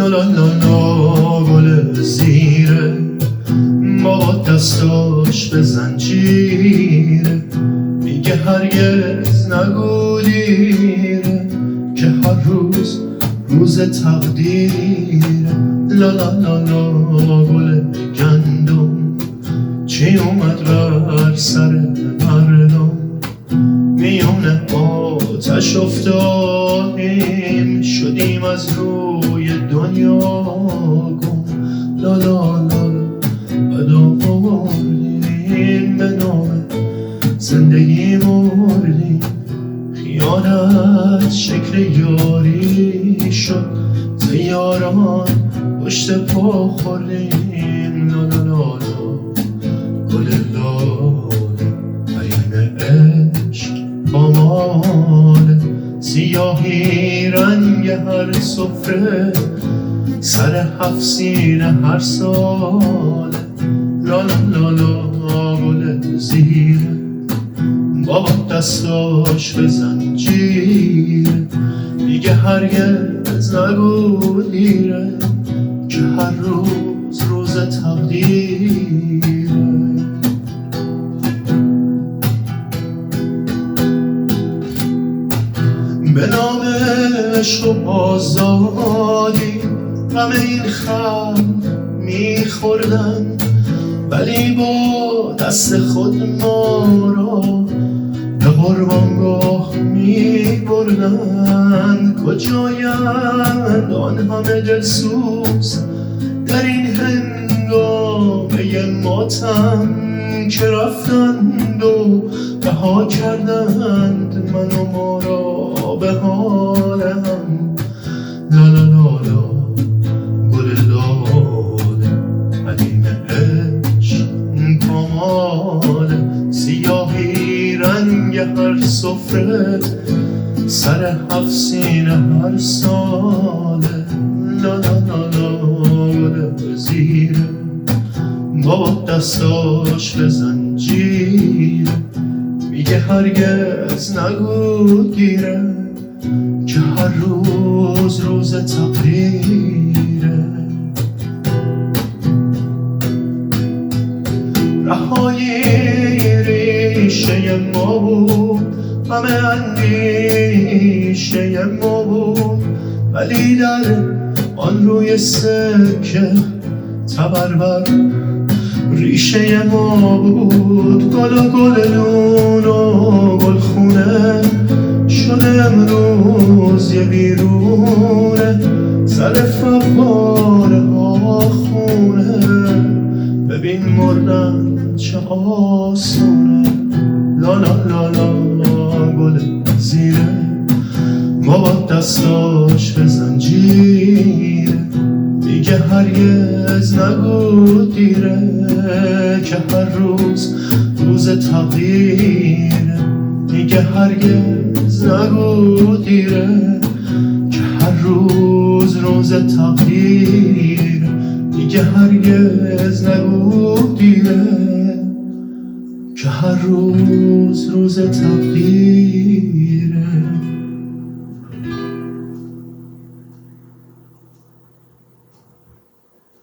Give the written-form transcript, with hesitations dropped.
لا لا لا لا گل زیره با دستاش به زنجیره، میگه هرگز نگو دیره که هر روز روز تقدیره. لا لا لا لا گل گندم چی اومد بر سر مردم، میونه آتش افتادیم شدیم از روی دنیا گم. لا لا لا بدا مردیم به نام زندگی مردیم، خیانت شکل یاری شد زیاران پشت پا خوردیم. لا لا لا گل لاله حریم عشق با ماله، سیاهی رنگ هر سفره سر 7 سینه هر ساله. لا لا لا لا گل زیره با دستاش به زنجیره، میگه هرگز نگو دیره که هر روز روز تقدیره. به نام عشق و آزادی غم این خلق میخوردن، ولی با دست خود ما را به قربانگاه میبردن. کجایند آن همه دلسوز در این هنگامه ماتم که رفتند و رها کردند من و ما را به حال هم. لا لا لا لا گل لاله حریم عشق پاماله، سیاهی رنگ هر سفره سر 7 سینه هر ساله. لا لا لا لا گل زیره با دستاش به زنجیره، میگه هرگز نگو دیره که هر روز روز تقدیره. رهایی ریشه ما بود همه اندیشه ما بود، ولی در آن روی سکه تبربر ریشه ما بود. گل و گل نون و گل خونه شده امروز یه بیرونه، سر فواره ها خونه ببین مردن چه آسونه. لا لا لا لا گل زیره با دستاش به زنجیره، میگه هرگز نگو دیره که هر روز روز تقدیره. میگه هرگز نگو دیره که هر روز روز تقدیره. میگه هرگز نگو دیره که هر روز روز تقدیره.